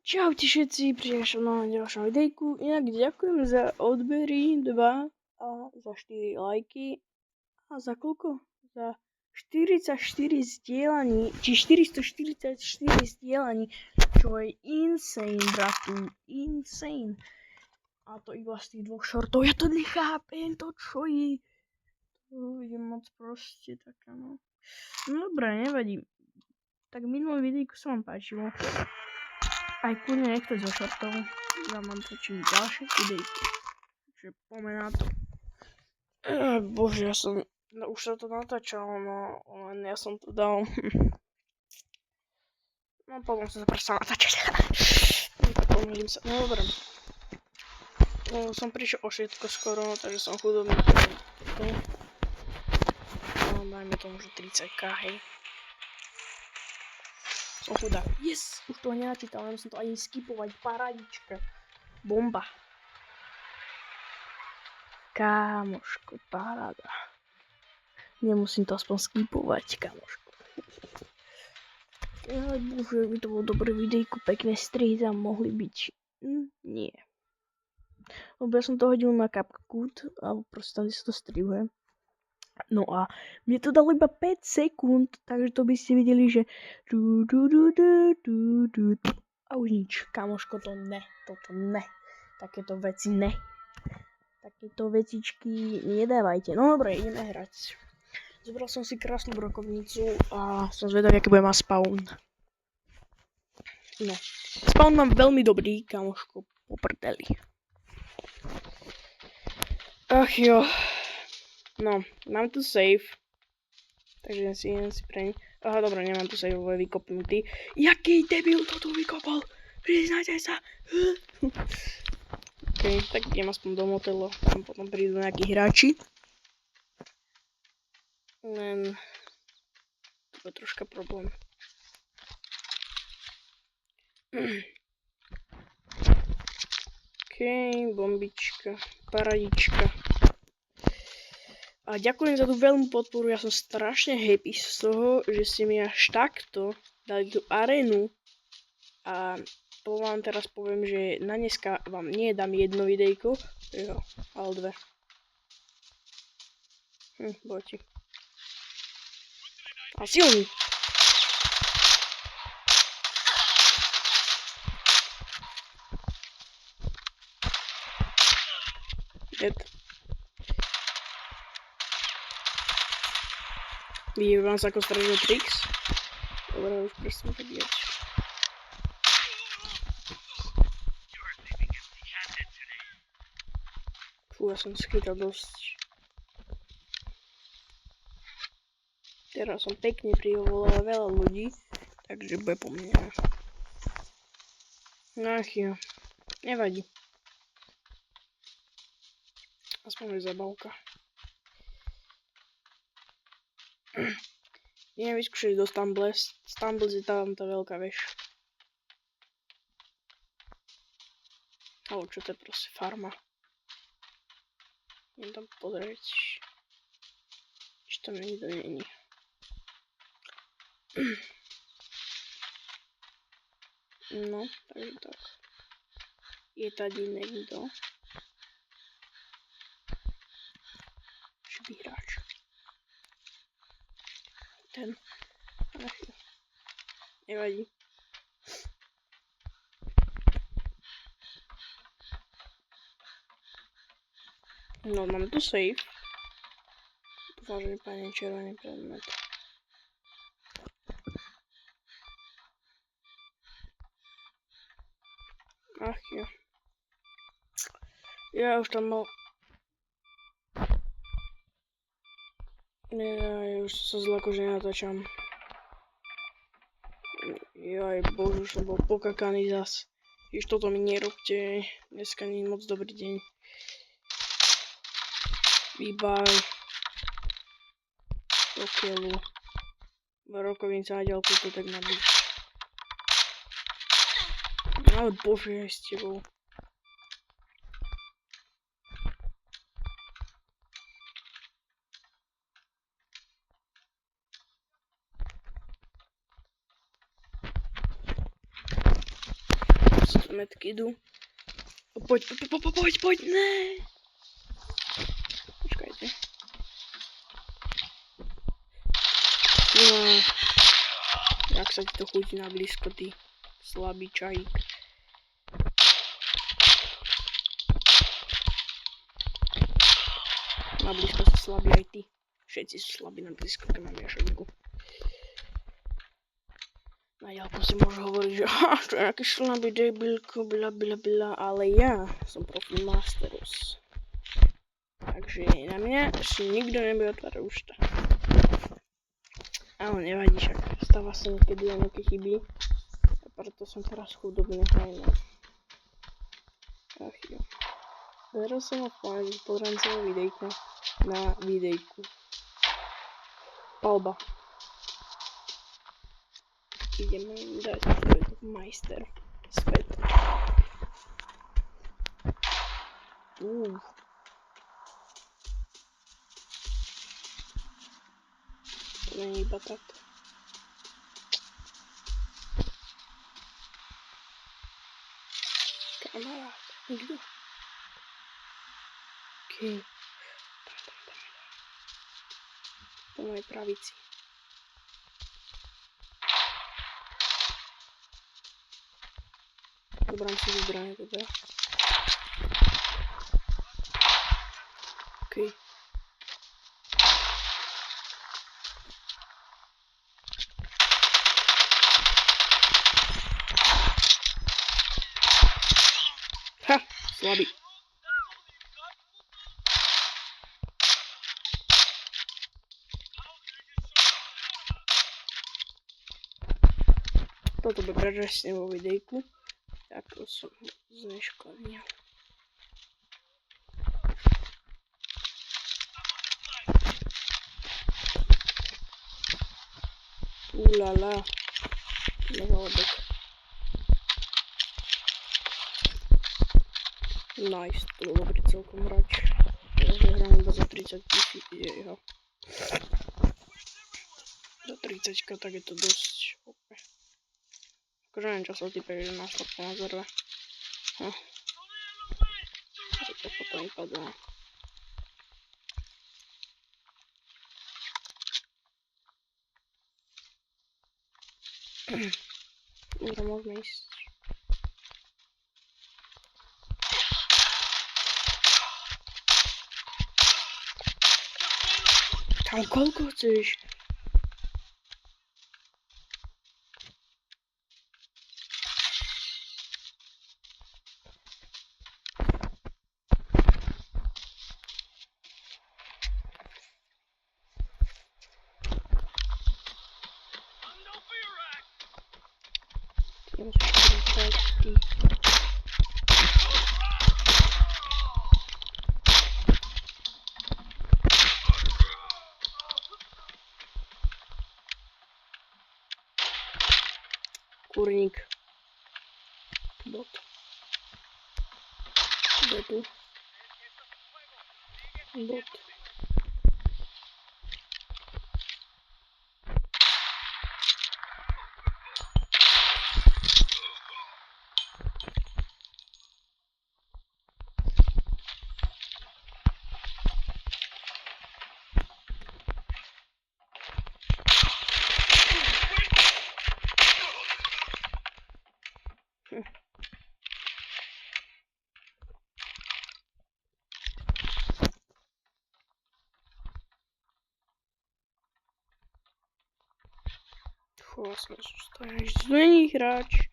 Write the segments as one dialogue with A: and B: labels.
A: Čaute všetci, prišiel na ďalšom videjku. Inak ďakujem za odbery 2 a za 4 lajky. A za koľko? Za 44 zdieľaní, či 444 zdieľaní, čo je insane, bratu, insane. A to iba z tých dvoch shortov, ja to nechápem, to čo je. To je moc proste taká, no. No dobré, nevadí. Tak minulé videjko sa vám páčilo. Aj kľudne niekto zo shortov. Ja mám točiť ďalšie videjky. Takže poďme na to. Bože, ja som... No, už sa to natáčalo, no len ja som to dal. No potom som sa prestal natáčať. Pomýlim sa. No dobré. No, som prišiel o všetko skoro, takže som chudobný. No dajme tomu, že 30k, hej. Som chudák. Yes! Už to nenačítal, nemusím to ani skipovať. Paradička. Bomba. Kámoško, paráda. Nemusím to aspoň skipovať, kámoško. Ale bože, by to bolo dobré videjko, pekné strihy tam mohli byť. Nie. Lebo ja som to hodil na CapCut, alebo proste tam, kde sa to strihuje. No a mne to dalo iba 5 sekúnd, takže to by ste videli, že a už nič, kamoško, to ne, toto ne, takéto veci ne, takéto vecičky nedávajte. No dobre, ideme hrať. Zobral som si krásnu brokovnicu a som zvedavý, aký bude mať spawn. No, spawn mám veľmi dobrý, kamoško, po prdeli. Ach jo. No, mám tu save. Takže idem si pre... Aha, dobré, nemám tu save vykopnutý. Jaký debil to tu vykopol? Priznajte sa. OK, tak idem aspoň do motelu. Tam potom prídu nejakí hráči. Len... To je troška problém. OK, bombička, paradička. A ďakujem za tú veľmi podporu, ja som strašne happy z toho, že ste mi až takto dali tú arénu. A vám teraz poviem, že na dneska vám nie dám jedno videjko, jo, ale dve. Boti. A silný. Dead. Vidím vám sa ako strašný tricks. Dobre, už presne vidieť. Fú, ja som schytal dosť. Teraz som pekne privolal veľa ľudí, takže bude po mne. Ach jo, nevadí. Aspoň je zabavka. Idem vyskúšať do Stumbles. Stumbles je tam tá veľká veš. Ale čo to je proste farma. Idem tam pozrieť. Či tam nikto není. No, takže tak. Je tady niekto. Šibý hráč. Ten. Ach, nevadí. No, máme tu save. Dúfam, že vypadne červený predmet. Ach jo. Ja už tam mal... Ja už sa zle akože nenatáčam. Jaj, bože, už som bol pokakaný zas. Jež toto mi nerobte. Dneska nie je moc dobrý deň. Výbaj. Do keľu. Rokovnica na ďalku to tak nabíš. Ale bože, s tebou. medkidu. Poď, ne! Počkajte. No, jak sa ti to chutí na blízko, ty slabý čajík. Na blízko si slabý aj ty. Všetci sú slabí na blízko, keď mám jašovku. Na ďalku si môžu hovoriť, že to je nejaký šlabý debilko, blablabla, ale ja som profi Masteros. Takže na mňa si nikto nebude otvárať ústa. Ale nevadí, však stáva sa niekedy aj nejaké chyby. A preto som teraz chudobný hajno. Ach jo. Teraz som ho povedal, že pozriem celé videjko na videjku. Palba. Ideme dať majster späť. To není iba tak. Kamarát, nikto? Okej. Po mojej pravici. Dobrám si vybranie teda. Okej. Ha! Slabý. Toto by prežesne vo videjku. Ako som zneškodnil. Ulala. Nehodek. Nice, to bol dobrý celkom hráč. Takže hrám iba za 30 000, za 30, tak je to dosť OP. Akože neviem, čo sa type, že nás to ponazorve. To potom vypadá. Už môžeme ísť. Tam koľko chceš? Kurník. Bot. Botu. Bot. Vlastne zostaneš zlý hráč.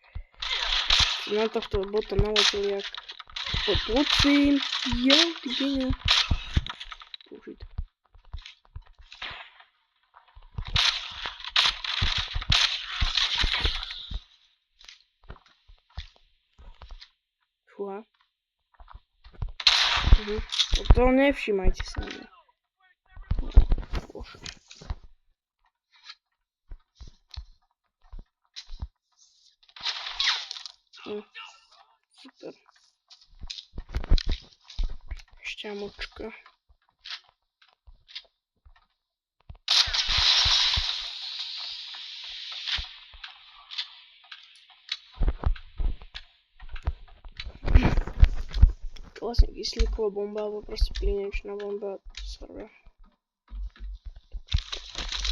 A: Na tohto bota naletel jak pod plocím. Ja, ty genia. Užit. Fúha. To nevšímajte sa na mňa. Bože. Super. Šťamočka. Vlastne kyslíková bomba, alebo proste plinečná bomba, to sa robia.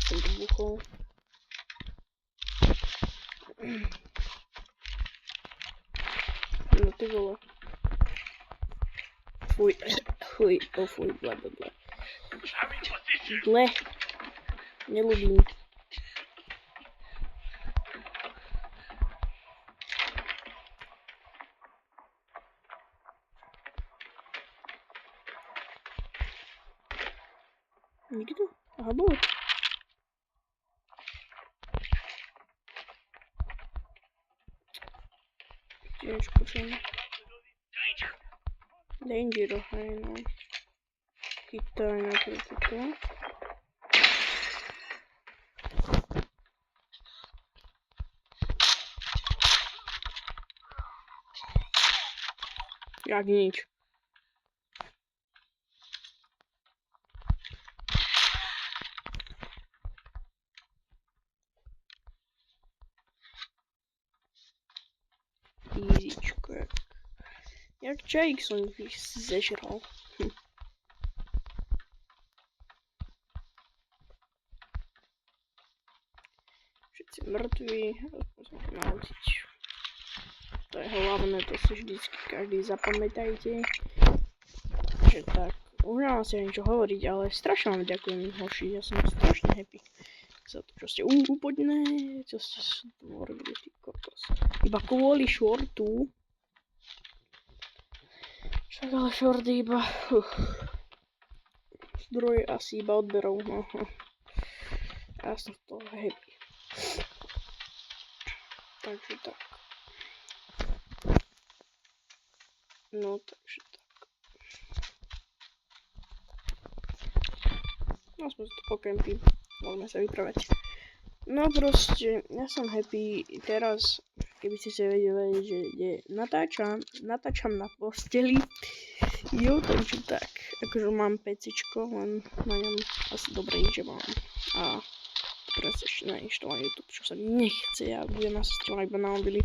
A: Som to buchol. No ty vole. Fuj, fuj, fuj, ble. Ble. Nelúbim. Nikto? Aha, bol. Tiež počujem. Danger, hej no. Chytaj najprv toto. Jak nič. Easyčko, jak čajík som zežral. Všetci mŕtvi, aspoň sa to naučiť. To je hlavné, to si vždycky každý zapamätajte. Takže tak, už nemám si niečo hovoriť, ale strašne vám ďakujem, hoši, ja som strašne happy za to, čo ste úplne, čo ste stvorili, ty kokos. Iba kvôli shortu. Však ale shorty iba, zdroje asi iba odberov, no. Ja som v toho happy. Takže tak. No, takže tak. No, sme tu po kempy. Môžeme sa vypravať. No proste, ja som happy teraz, keby ste sa vedeli, že natáčam na posteli. Jo, takže tak. Akože mám pecičko, len na ňom asi dobre nič mám. A teraz ešte nainštalujem YouTube, čo sa nechce, ja budem asi streamovať iba na mobily.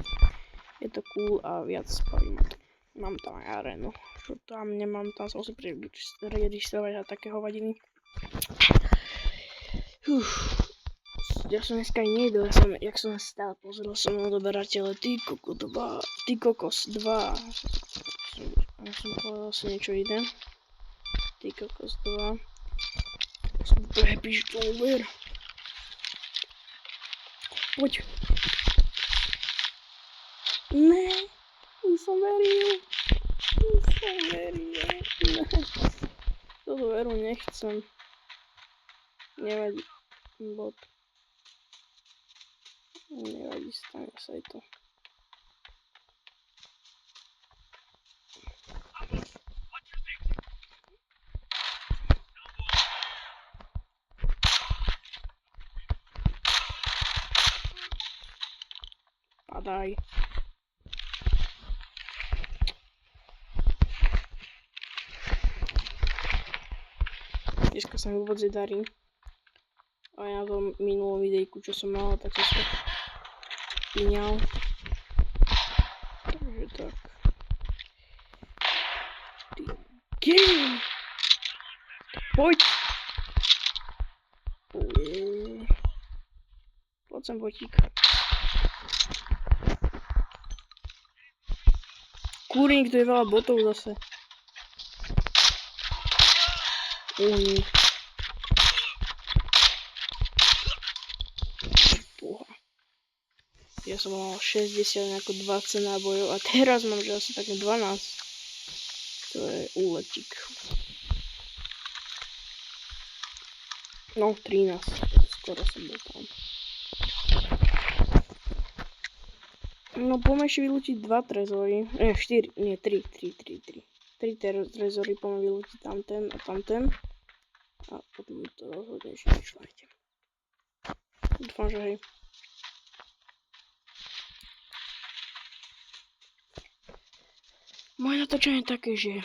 A: Je to cool a viac spavím ma to. Mám tam aj arénu, čo tam nemám, tam sa musím registrovať a také hovadiny. Ja som dneska aj nejedol, jak som stále pozeral som na odoberateľe, ty kokos 2. Ja som povedal asi niečo iné. Ty kokos 2. Som úplne happy, že to uver. Poď. Ne, už som veril. Ne. Toto veru nechcem. Nevadí. Bot. Nevadí, stane sa aj to. Padaj. Dneska sa mi vôbec nedarí. A ja na tom minulom videjku, čo som mal, tak som sa píňal. Takže tak. Ty game! Poď! Poď sem, botík. Kúrnik, to je veľa botov zase. Nie. Ja som mal 60 ako 20 nábojov a teraz mám že asi také 12. To je úletík. No 13, skoro som bol tam. No poďme ešte vylúčiť 2 trezory, 4, nie 3 trezory poďme vylúčiť tamten a tamten. A potom to rozhodne ešte vyšľajte. Dúfam, že hej. Moje natočenie je také, že...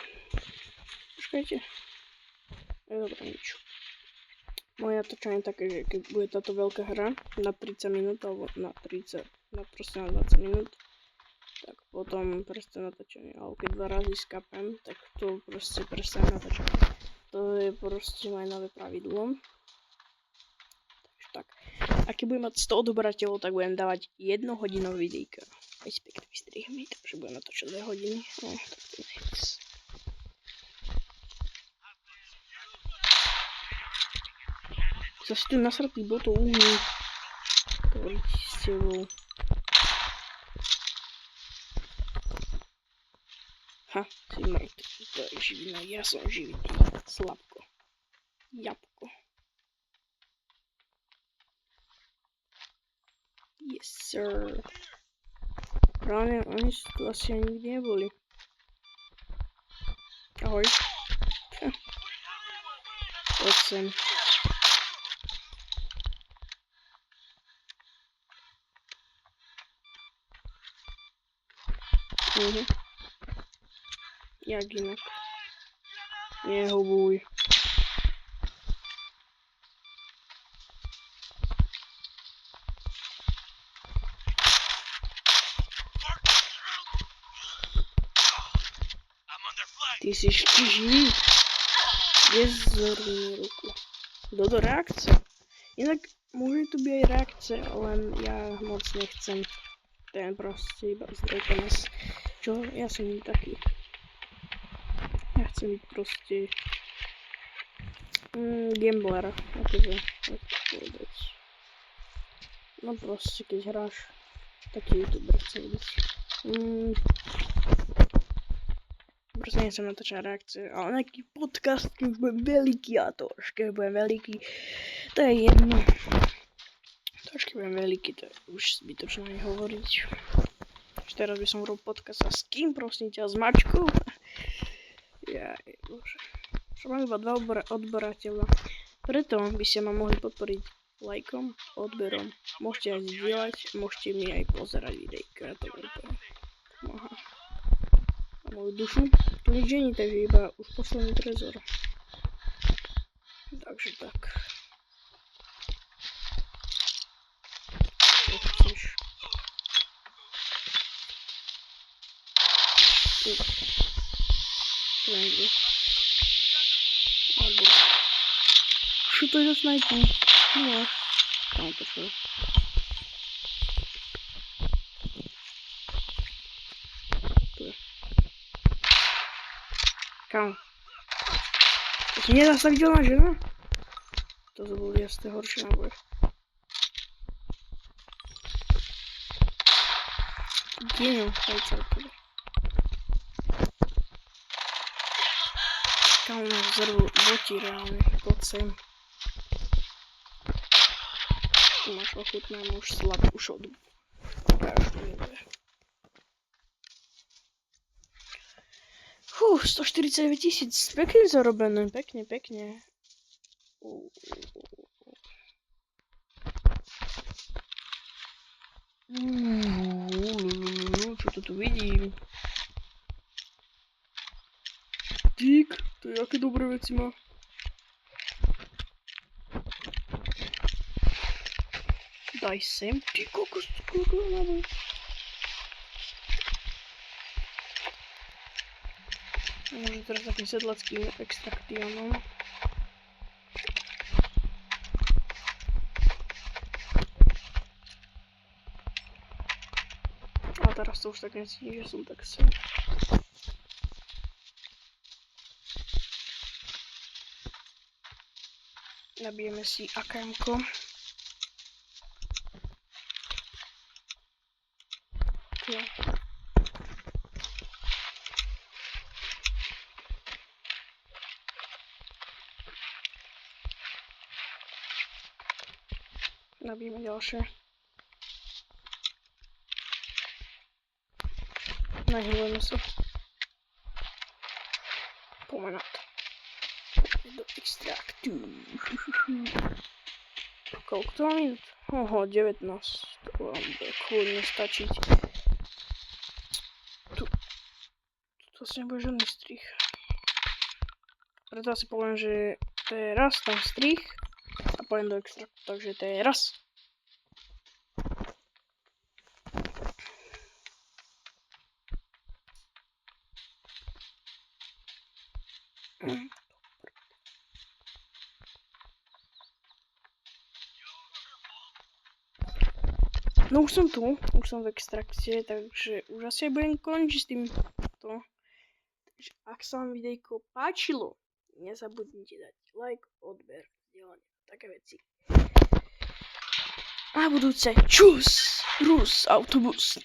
A: Počkajte. Je dobré, nič. Moje natočenie je také, že keď bude táto veľká hra na 30 minút, alebo na 30, na proste na 20 minút, tak potom prestanem natáčanie. Ale keď 2 razy skapem, tak to proste prestanem natáčať. To je proste moje nové pravidlo. Takže tak. A keď budem mať 100 odberateľov, tak budem dávať 1 hodinové videjka. Respektíve streamy, takže budem natáčať 2 hodiny. No, tak to nechc. Zase tu nasratý botov umí. Tvoriť s tebou. Ha, si mŕtvy, to je živina, ja som živý, slabko, jabko. Yes sir. Reálne, oni tu asi ani nikdy neboli. Ahoj. Poď sem. Jak inak. Nehubuj. Ty si ešte živý? Nezorni ruku. Dodo reakce. Inak môže tu byť aj reakce, len ja moc nechcem. Ten proste iba zdroj penes. Čo? Ja som taký. Ja chcem byť proste gambler, akože, jak to povedať. No proste, keď hráš, taký youtuber chcem byť. Proste nechcem natáčať reakcie, ale nejaký podcast, keď budem veľký a to, keď budem veľký, to je jedno. Trošky budem veľký, to je už zbytočné hovoriť. Teraz by som robil podcast a s kým, prosím ťa, s mačkou? Jaj, bože. Som mám iba 2 odberateľa. Preto by ste ma mohli podporiť lajkom, odberom. Môžete aj zdieľať, môžete mi aj pozerať videjka. To úplne pomáha. A moju dušu tu nič není, takže iba už posledný trezor. Takže tak. Čo chceš? Tu niekde. Alebo... Čo to je za snajper? No, tam to čo? Tu je. Kam? To si nezastaviteľná žena? To bol jasné horšie náboje. Geniu, hajca od tebe. Tam nás zrvu boti reálne, poď sem. Tu máš ochutné, už slab, už od... Fú, 149 000, pekne zarobené, pekne. Čo to tu vidím? Dík, to je aké dobré veci má. Daj sem, ty kokos, koľko máme. Môžem teraz takým sedlackým extraktiónom. A teraz to už tak necítim, že som tak sem. Nabijeme si AKM-ko. Ja. Nabijeme ďalšie. Nahýlujeme sa. Poďme na to. Do extraktu. Koľko to má minút? Oho, 19. To vám bude kľudne stačiť. Tu asi nebude žiadny strich. Preto asi poviem, že to je raz, tam strich a poviem do extraktu, takže to je raz. No už som tu, už som v extrakcie, takže už asi budem končiť s týmto. Takže ak sa vám videjko páčilo, nezabudnite dať like, odber, zdieľanie, také veci. A budúce čus, Rus, autobus.